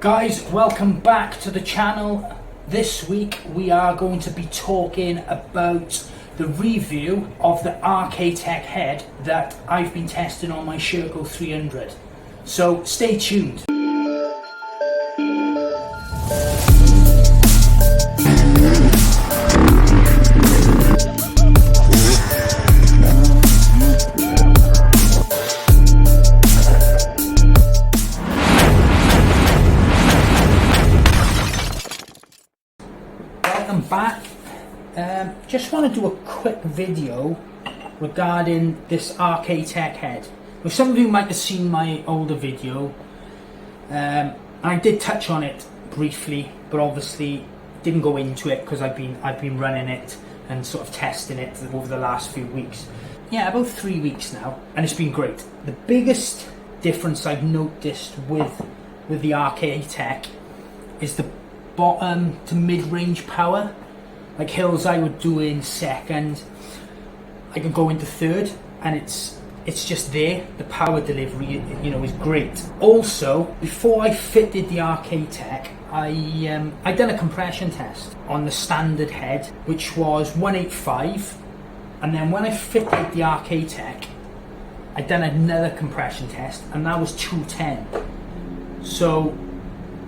Guys, welcome back to the channel. This week we are going to be talking about the review of the RKTEK head that I've been testing on my SHERCO 300. So stay tuned. Welcome back. Just want to do a quick video regarding this RKTEK head. Well, some of you might have seen my older video. I did touch on it briefly, but obviously didn't go into it because I've been running it and sort of testing it over the last few weeks. Yeah, about 3 weeks now, and it's been great. The biggest difference I've noticed with the RKTEK is the bottom to mid-range power. Like hills I would do in second, I can go into third, and it's just there. The power delivery, is great. Also, before I fitted the RKTEK, I done a compression test on the standard head, which was 185, and then when I fitted the RKTEK, I done another compression test, and that was 210. So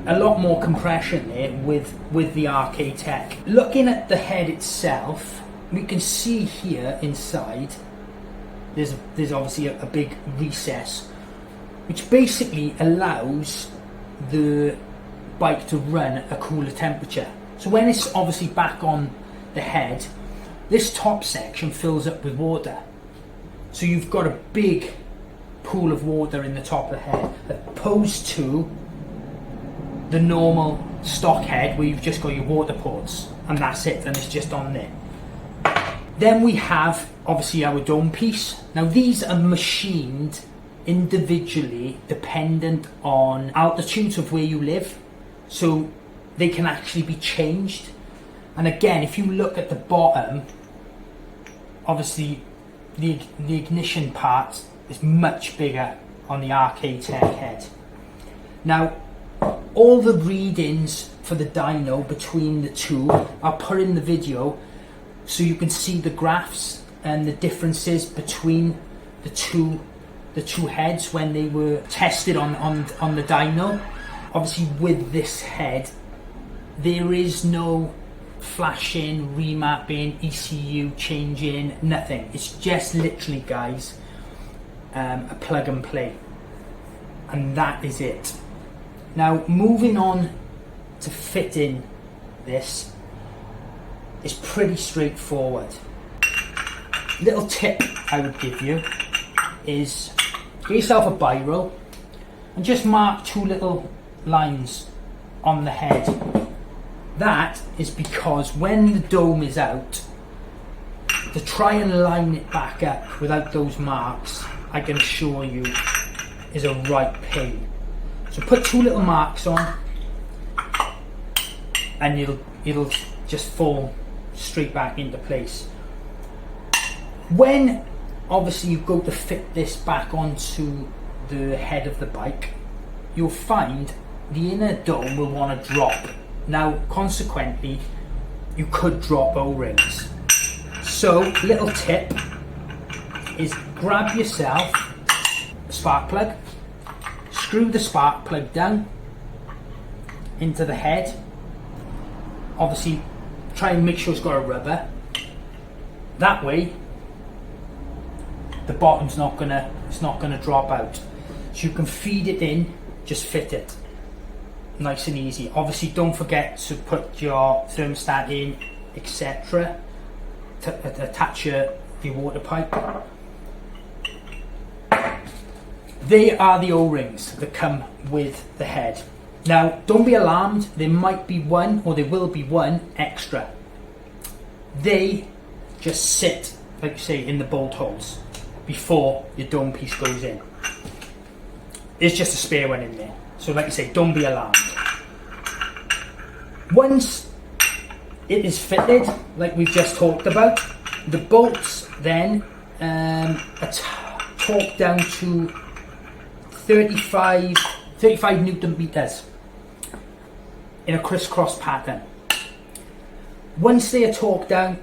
a lot more compression there with the RKTEK. Looking at the head itself, we can see here inside there's obviously a big recess, which basically allows the bike to run at a cooler temperature. So when it's obviously back on the head, this top section fills up with water. So you've got a big pool of water in the top of the head, opposed to the normal stock head where you've just got your water ports and that's it, and it's just on there. Then we have obviously our dome piece. Now these are machined individually dependent on altitudes of where you live, so they can actually be changed. And again, if you look at the bottom, obviously the ignition part is much bigger on the RKTEK head. Now all the readings for the dyno between the two I'll put in the video so you can see the graphs and the differences between the two heads when they were tested on the dyno. Obviously with this head there is no flashing, remapping, ECU changing, nothing. It's just literally, guys, a plug and play, and that is it. Now moving on to fitting this is pretty straightforward. Little tip I would give you is get yourself a biro and just mark two little lines on the head. That is because when the dome is out, to try and line it back up without those marks, I can assure you, is a right pain. So put two little marks on and it'll just fall straight back into place. When obviously you go to fit this back onto the head of the bike, you'll find the inner dome will want to drop. Now consequently you could drop O-rings. So little tip is grab yourself a spark plug, screw the spark plug down into the head. Obviously try and make sure it's got a rubber. That way the bottom's not gonna drop out. So you can feed it in, just fit it. Nice and easy. Obviously don't forget to put your thermostat in, etc. to attach your water pipe. They are the O-rings that come with the head. Now don't be alarmed, there might be one, or there will be one extra. They just sit, like you say, in the bolt holes before your dome piece goes in. There's just a spare one in there, so like you say, don't be alarmed. Once it is fitted, like we've just talked about, the bolts then are torqued down to 35 Newton meters in a crisscross pattern. Once they are torqued down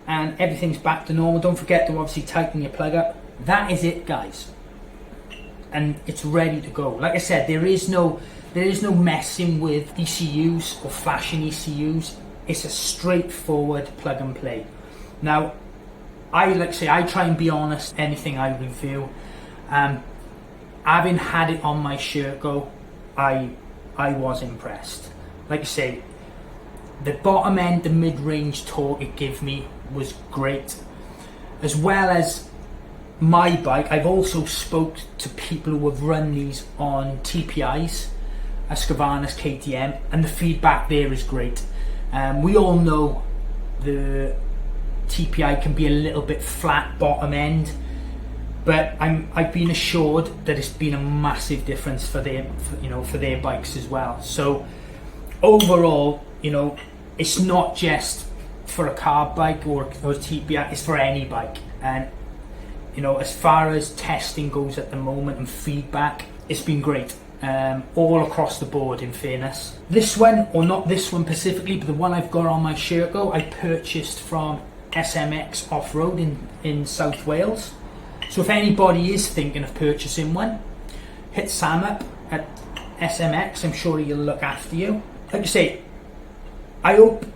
and everything's back to normal, don't forget to obviously tighten your plug up. That is it, guys, and it's ready to go. Like I said, there is no messing with ECUs or flashing ECUs. It's a straightforward plug and play. Now, I try and be honest anything I review. Having had it on my SHERCO, I was impressed. Like I say, the bottom end, the mid-range torque it gave me was great. As well as my bike, I've also spoke to people who have run these on TPIs, Husqvarna's KTM, and the feedback there is great. We all know the TPI can be a little bit flat bottom end, but I've been assured that it's been a massive difference for their bikes as well. So overall, it's not just for a carb bike or a TPI, it's for any bike. And as far as testing goes at the moment and feedback, it's been great. All across the board, in fairness. This one, or not this one specifically, but the one I've got on my SHERCO, I purchased from SMX Off-Road in South Wales. So if anybody is thinking of purchasing one, hit Sam up at SMX. I'm sure he'll look after you. Like I say, I hope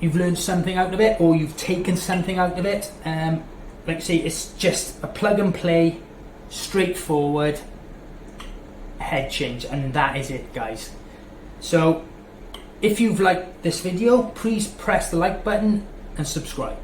you've learned something out of it, or you've taken something out of it. Like I say, it's just a plug and play, straightforward head change, and that is it, guys. So if you've liked this video, please press the like button and subscribe.